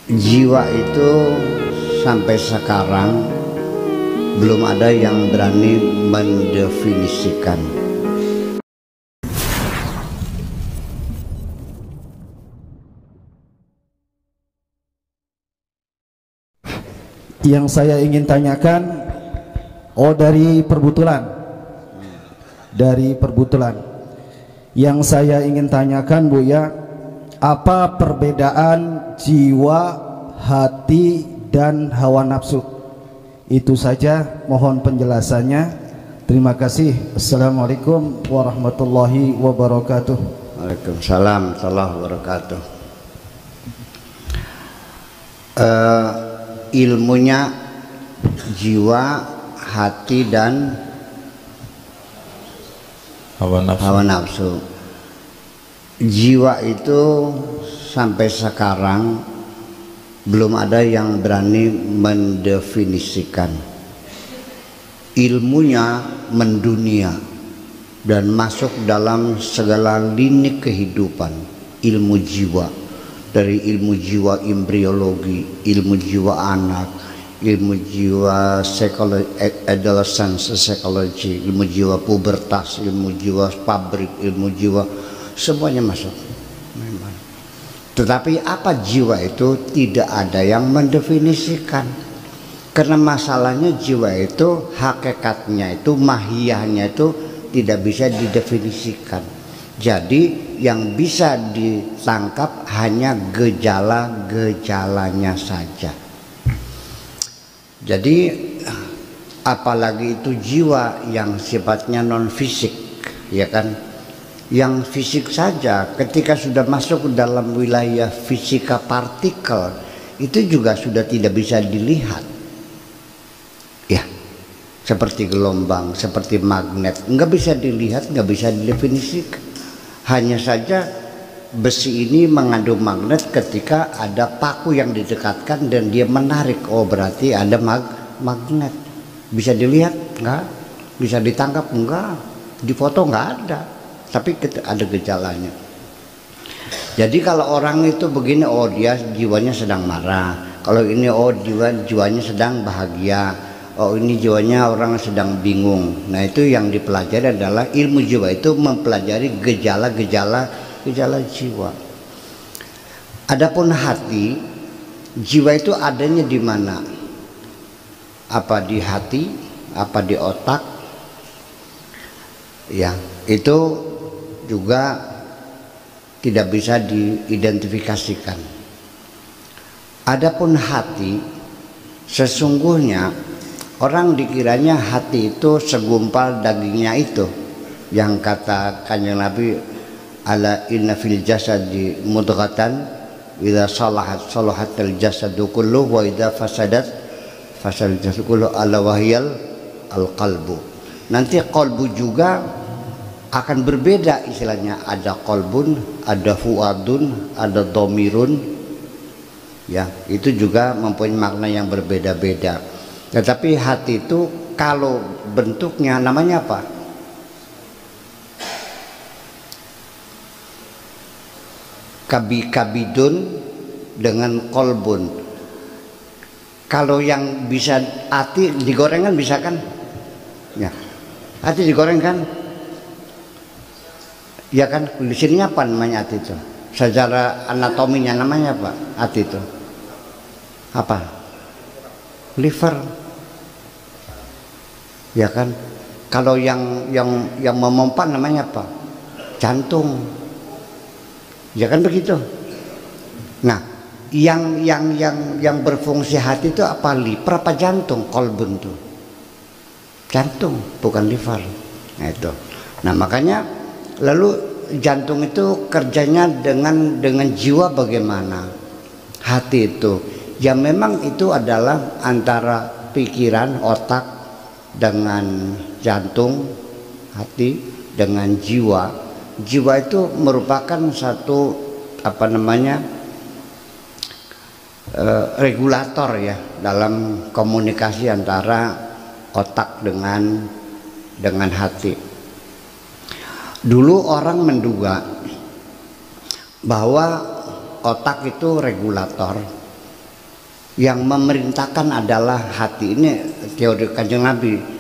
Jiwa itu sampai sekarang belum ada yang berani mendefinisikan. Yang saya ingin tanyakan, dari perbutulan. Yang saya ingin tanyakan, Buya, apa perbedaan jiwa, hati, dan hawa nafsu? Itu saja, mohon penjelasannya. Terima kasih. Assalamualaikum warahmatullahi wabarakatuh. Waalaikumsalam warahmatullahi wabarakatuh. Ilmunya jiwa, hati, dan hawa nafsu. Jiwa itu sampai sekarang belum ada yang berani mendefinisikan. Ilmunya mendunia dan masuk dalam segala lini kehidupan. Ilmu jiwa, dari ilmu jiwa embriologi, ilmu jiwa anak, ilmu jiwa adolescence psychology, ilmu jiwa pubertas, ilmu jiwa pabrik, ilmu jiwa, semuanya masuk. Tetapi apa jiwa itu tidak ada yang mendefinisikan. Karena masalahnya jiwa itu hakikatnya itu, mahiyahnya itu tidak bisa didefinisikan. Jadi yang bisa ditangkap hanya gejala-gejalanya saja. Jadi apalagi itu jiwa yang sifatnya non fisik, ya kan? Yang fisik saja ketika sudah masuk ke dalam wilayah fisika partikel itu juga sudah tidak bisa dilihat, ya, seperti gelombang, seperti magnet, nggak bisa dilihat, nggak bisa didefinisikan. Hanya saja besi ini mengandung magnet ketika ada paku yang didekatkan dan dia menarik, oh berarti ada magnet. Bisa dilihat nggak? Bisa ditangkap enggak? Difoto nggak ada. Tapi ada gejalanya. Jadi kalau orang itu begini, oh dia jiwanya sedang marah. Kalau ini, oh jiwanya sedang bahagia. Oh ini jiwanya orang sedang bingung. Nah itu yang dipelajari adalah ilmu jiwa itu mempelajari gejala-gejala jiwa. Adapun hati, jiwa itu adanya di mana? Apa di hati? Apa di otak? Ya, itu juga tidak bisa diidentifikasikan. Adapun hati, sesungguhnya orang dikiranya hati itu segumpal dagingnya itu, yang kata Kanjeng Nabi, ala inna fil jasadi mudghatan idza salahatil jasadu kullu wa idza fasadat fasadal jasadu kullu ala wahyal qalbu. Nanti qalbu juga akan berbeda istilahnya, ada qalbun, ada fuadun, ada domirun, ya itu juga mempunyai makna yang berbeda-beda. Tetapi hati itu kalau bentuknya namanya apa? Kabidun dengan kolbun. Kalau yang bisa hati digoreng kan bisa kan? Ya, hati digoreng kan? Ya kan, di sini apa namanya hati itu? Secara anatominya namanya apa hati itu? Apa? Liver. Ya kan? Kalau yang memompa namanya apa? Jantung. Ya kan begitu. Nah, yang berfungsi hati itu apa? Liver apa jantung? Kolbun itu. Jantung, bukan liver. Nah itu. Nah makanya lalu jantung itu kerjanya dengan jiwa bagaimana? Hati itu, ya memang itu adalah antara pikiran, otak dengan jantung, hati dengan jiwa. Jiwa itu merupakan satu regulator ya dalam komunikasi antara otak dengan hati. Dulu orang menduga bahwa otak itu regulator, Yang memerintahkan adalah hati. Ini teori Kanjeng Nabi.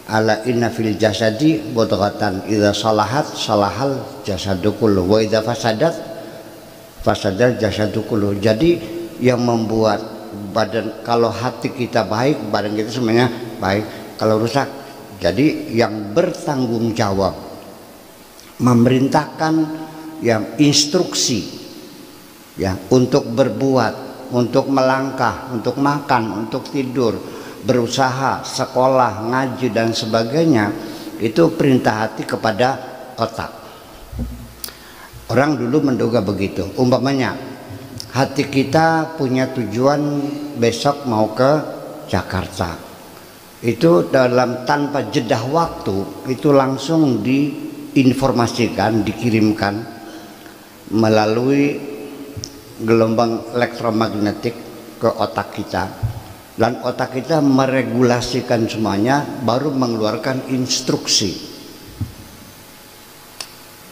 Ala inna fil jasadi mudghatan idza salahat salahal jasadu kullu wa idza fasadat fasadal jasadu kullu. Jadi yang membuat badan, kalau hati kita baik, badan kita semuanya baik. Kalau rusak, jadi yang bertanggung jawab memerintahkan yang instruksi ya untuk berbuat, untuk melangkah, untuk makan, untuk tidur, berusaha, sekolah, ngaji dan sebagainya, itu perintah hati kepada otak. Orang dulu menduga begitu. Umpamanya hati kita punya tujuan besok mau ke Jakarta, itu dalam tanpa jeda waktu itu langsung diinformasikan, dikirimkan melalui gelombang elektromagnetik ke otak kita, dan otak kita meregulasikan semuanya, baru mengeluarkan instruksi.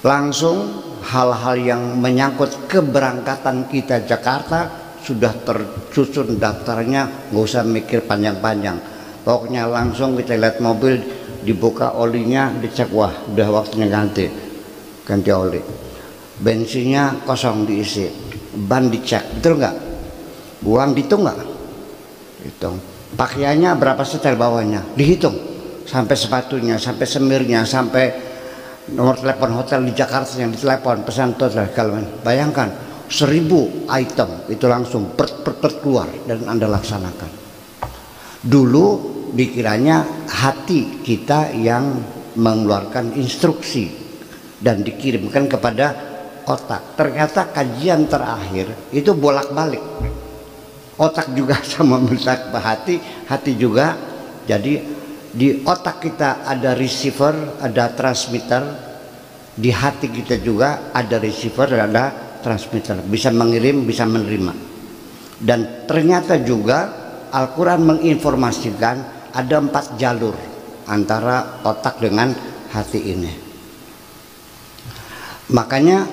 Langsung hal-hal yang menyangkut keberangkatan kita Jakarta sudah tersusun daftarnya, nggak usah mikir panjang-panjang. Pokoknya langsung kita lihat mobil, dibuka olinya, dicek, wah udah waktunya ganti oli. Bensinnya kosong diisi, ban dicek, betul nggak? Uang dihitung nggak? Hitung. Pakaiannya berapa setel bawahnya, dihitung. Sampai sepatunya, sampai semirnya, sampai nomor telepon hotel di Jakarta yang ditelepon, pesan total. Bayangkan 1000 item itu langsung keluar dan Anda laksanakan. Dulu dikiranya hati kita yang mengeluarkan instruksi dan dikirimkan kepada otak. Ternyata kajian terakhir itu bolak-balik. Otak juga sama mentak hati, hati juga. Jadi di otak kita ada receiver, ada transmitter. Di hati kita juga ada receiver, ada transmitter. Bisa mengirim, bisa menerima. Dan ternyata juga Al-Quran menginformasikan ada 4 jalur antara otak dengan hati ini. Makanya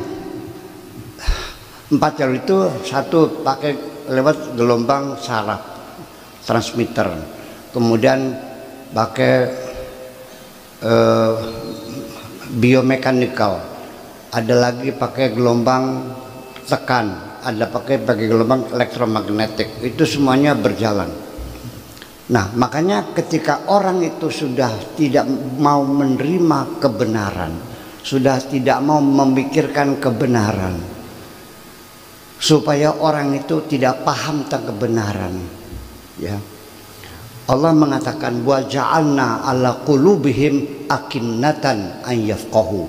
4 jalur itu, satu pakai lewat gelombang saraf transmitter, kemudian pakai biomekanikal, ada lagi pakai gelombang tekan, ada pakai gelombang elektromagnetik. Itu semuanya berjalan. Nah, makanya ketika orang itu sudah tidak mau menerima kebenaran, sudah tidak mau memikirkan kebenaran, supaya orang itu tidak paham tentang kebenaran, ya, Allah mengatakan wa ja'alna ala qulubihim akinnatan an yafqahu.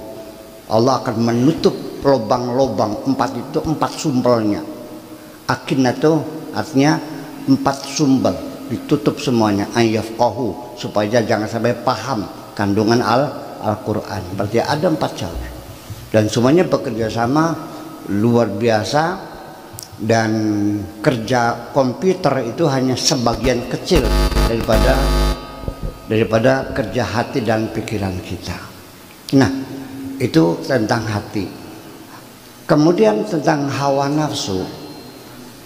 Allah akan menutup lubang-lubang 4 itu, 4 sumbelnya. Akinnah itu artinya 4 sumbel, ditutup semuanya, an yafqahu, supaya jangan sampai paham kandungan Al-Quran. Berarti ada 4 jalur dan semuanya bekerja sama luar biasa. Dan kerja komputer itu hanya sebagian kecil daripada kerja hati dan pikiran kita. Nah, itu tentang hati. Kemudian tentang hawa nafsu.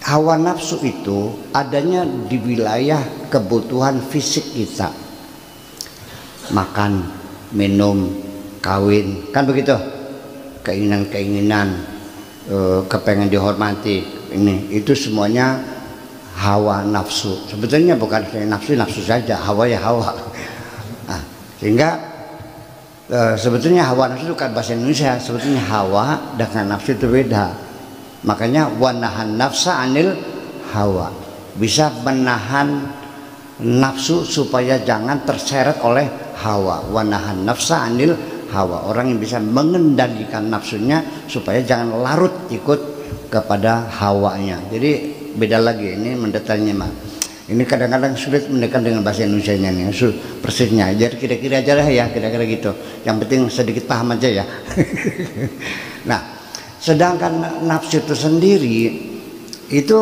Hawa nafsu itu adanya di wilayah kebutuhan fisik kita. Makan, minum, kawin, kan begitu. Keinginan-keinginan, kepengen dihormati, itu semuanya hawa nafsu. Sebetulnya bukan nafsu saja, hawa ya hawa. Nah, sehingga sebetulnya hawa nafsu itu kan bahasa Indonesia, sebetulnya hawa dengan nafsu itu beda. Makanya wanahan nafsa anil hawa, bisa menahan nafsu supaya jangan terseret oleh hawa. Wanahan nafsa anil hawa, orang yang bisa mengendalikan nafsunya supaya jangan larut ikut kepada hawanya. Jadi beda lagi, ini mendetailnya mah. Ini kadang-kadang sulit mendekat dengan bahasa Indonesianya nih, persisnya. Jadi kira-kira aja lah ya, kira-kira gitu. Yang penting sedikit paham aja ya. Nah, sedangkan nafsu itu sendiri itu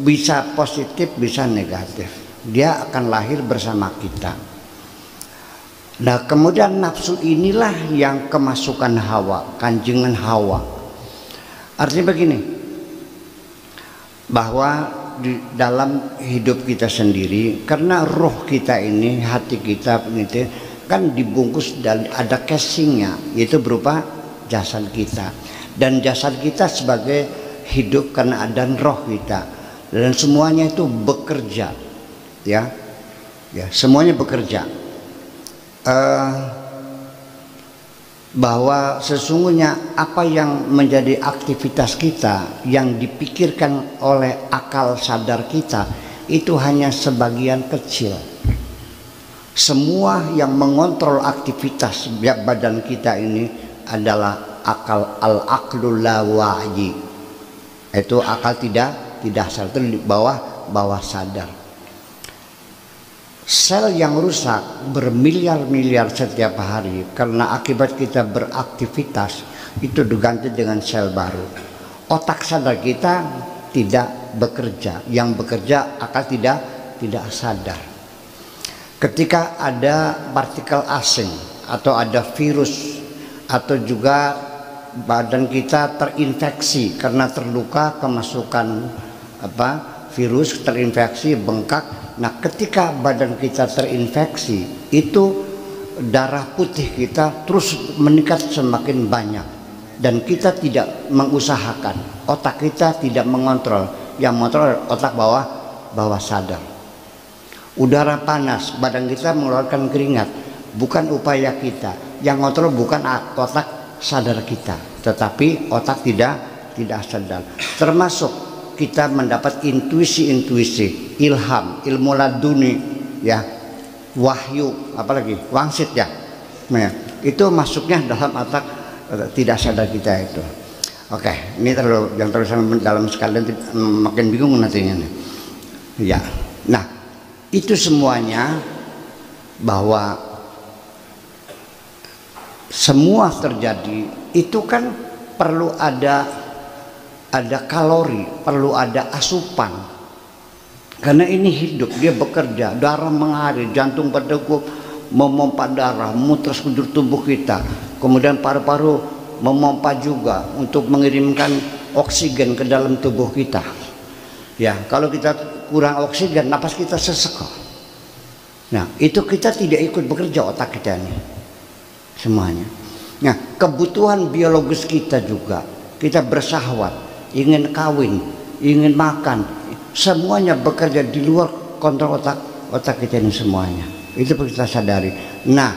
bisa positif, bisa negatif. Dia akan lahir bersama kita. Nah, kemudian nafsu inilah yang kemasukan hawa, kanjengan hawa. Artinya begini, bahwa di dalam hidup kita sendiri, karena roh kita ini, hati kita ini kan dibungkus dan ada casingnya, yaitu berupa jasad kita, dan jasad kita sebagai hidup karena ada roh kita, dan semuanya itu bekerja, ya semuanya bekerja. Bahwa sesungguhnya apa yang menjadi aktivitas kita yang dipikirkan oleh akal sadar kita itu hanya sebagian kecil. Semua yang mengontrol aktivitas badan kita ini adalah akal, al-aqlul la wa'yi. Itu akal tidak sadar, itu di bawah sadar. Sel yang rusak bermiliar-miliar setiap hari karena akibat kita beraktivitas itu diganti dengan sel baru. Otak sadar kita tidak bekerja, yang bekerja akal tidak sadar. Ketika ada partikel asing atau ada virus atau juga badan kita terinfeksi karena terluka kemasukan virus, terinfeksi, bengkak. Nah, ketika badan kita terinfeksi, itu darah putih kita terus meningkat semakin banyak, dan kita tidak mengusahakan, otak kita tidak mengontrol, yang mengontrol otak bawah sadar. Udara panas, badan kita mengeluarkan keringat, bukan upaya kita, yang mengontrol bukan otak sadar kita, tetapi otak tidak sadar. Termasuk kita mendapat intuisi, ilham, ilmu laduni, ya, wahyu, apalagi wangsit, ya. Nah, itu masuknya dalam otak tidak sadar kita itu. Oke, ini yang terlalu dalam sekali, nanti makin bingung nantinya. Ya, nah itu semuanya bahwa semua terjadi itu kan perlu ada kalori, perlu ada asupan, karena ini hidup, dia bekerja, darah mengalir, jantung berdegup, memompa darah, muter sekujur tubuh kita, kemudian paru-paru memompa juga untuk mengirimkan oksigen ke dalam tubuh kita. Ya, kalau kita kurang oksigen, napas kita sesek. Nah, itu kita tidak ikut bekerja, otak kita ini semuanya. Nah, kebutuhan biologis kita juga, kita bersahwat, ingin kawin, ingin makan, semuanya bekerja di luar kontrol otak kita ini semuanya. Itu perlu kita sadari. Nah,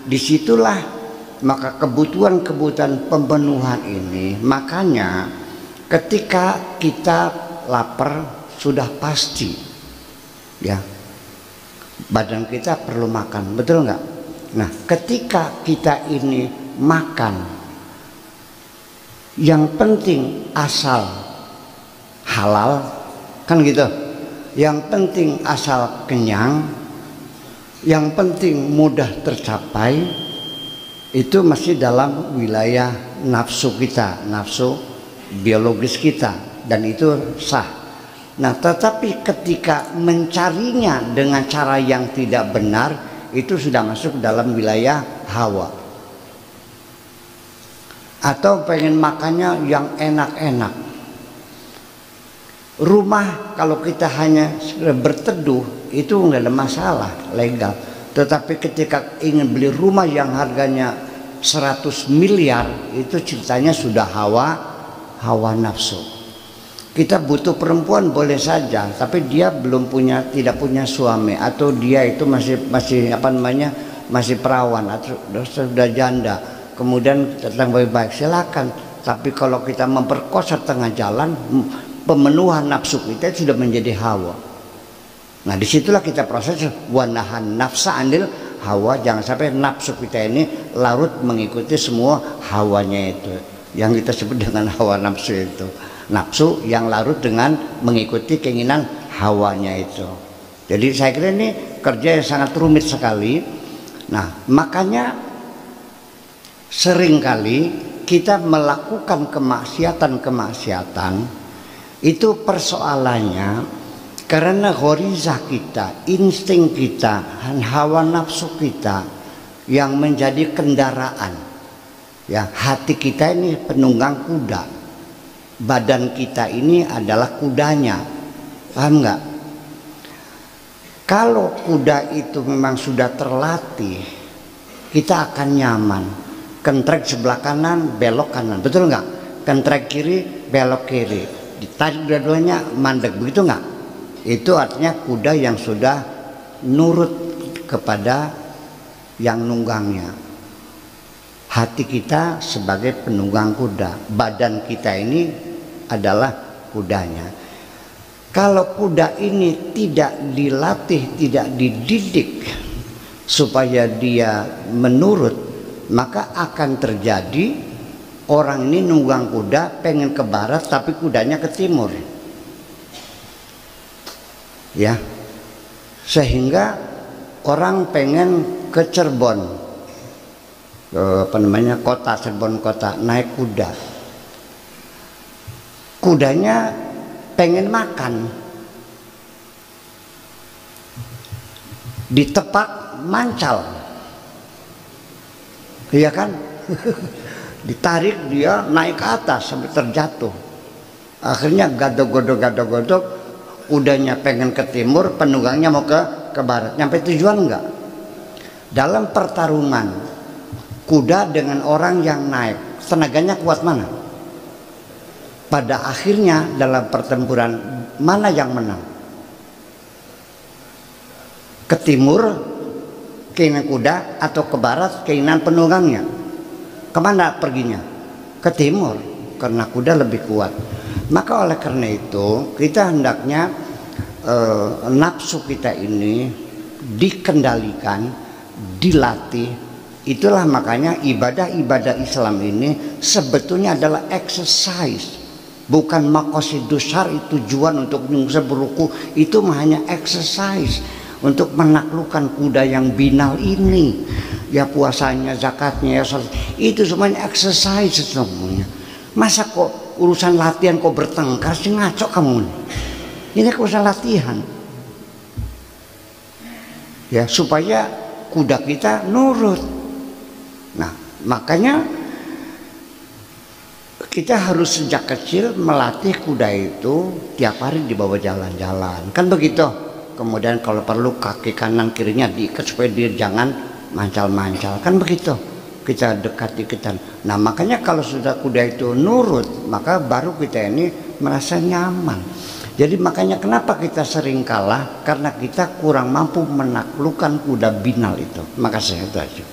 disitulah maka kebutuhan pemenuhan ini. Makanya ketika kita lapar sudah pasti, ya, badan kita perlu makan, betul nggak? Nah, ketika kita ini makan, yang penting asal halal, kan gitu. Yang penting asal kenyang, yang penting mudah tercapai, itu masih dalam wilayah nafsu kita, nafsu biologis kita, dan itu sah. Nah, tetapi ketika mencarinya dengan cara yang tidak benar, itu sudah masuk dalam wilayah hawa. Atau pengen makannya yang enak-enak. Rumah kalau kita hanya berteduh itu nggak ada masalah, legal. Tetapi ketika ingin beli rumah yang harganya 100 miliar, itu ceritanya sudah hawa nafsu. Kita butuh perempuan boleh saja, tapi dia tidak punya suami, atau dia itu masih perawan atau sudah janda. Kemudian datang baik-baik, silakan. Tapi kalau kita memperkosa tengah jalan, pemenuhan nafsu kita sudah menjadi hawa. Nah, disitulah kita proses wanahan nafsa anil hawa. Jangan sampai nafsu kita ini larut mengikuti semua hawanya itu, yang kita sebut dengan hawa nafsu itu. Nafsu yang larut dengan mengikuti keinginan hawanya itu. Jadi saya kira ini kerja yang sangat rumit sekali. Nah, makanya seringkali kita melakukan kemaksiatan itu persoalannya karena ghorizah kita, insting kita, hawa nafsu kita yang menjadi kendaraan. Ya, hati kita ini penunggang kuda, badan kita ini adalah kudanya. Paham nggak? Kalau kuda itu memang sudah terlatih, kita akan nyaman. Kentrek sebelah kanan, belok kanan, betul nggak? Kentrek kiri, belok kiri. Ditarik dua-duanya mandek, begitu nggak? Itu artinya kuda yang sudah nurut kepada yang nunggangnya. Hati kita sebagai penunggang kuda, badan kita ini adalah kudanya. Kalau kuda ini tidak dilatih, tidak dididik supaya dia menurut, maka akan terjadi orang ini nunggang kuda pengen ke barat tapi kudanya ke timur. Ya. Sehingga orang pengen ke Cirebon, kota Cirebon kota, naik kuda. Kudanya pengen makan, ditepak mancal, iya kan? Ditarik, dia naik ke atas sampai terjatuh. Akhirnya gadok-godok, kudanya pengen ke timur, penunggangnya mau ke barat. Nyampe tujuan enggak? Dalam pertarungan kuda dengan orang yang naik, tenaganya kuat mana? Pada akhirnya dalam pertempuran mana yang menang? Ke timur keinginan kuda atau ke barat keinginan penunggangnya? Kemana perginya? Ke timur, karena kuda lebih kuat. Maka oleh karena itu kita hendaknya nafsu kita ini dikendalikan, dilatih. Itulah makanya ibadah-ibadah Islam ini sebetulnya adalah exercise. Bukan maqasidus syar'i, tujuan untuk beruku, itu hanya exercise untuk menaklukkan kuda yang binal ini. Ya puasanya, zakatnya, ya itu semuanya exercise semuanya. Masa kok urusan latihan kok bertengkar sih, ngaco kamu. Ini urusan latihan. Ya supaya kuda kita nurut. Nah, makanya kita harus sejak kecil melatih kuda itu tiap hari dibawa jalan-jalan, kan begitu. Kemudian kalau perlu kaki kanan kirinya diikat supaya dia jangan mancal-mancal, kan begitu. Kita dekati kita. Nah makanya kalau sudah kuda itu nurut, maka baru kita ini merasa nyaman. Jadi makanya kenapa kita sering kalah, karena kita kurang mampu menaklukkan kuda binal itu. Makasih itu aja.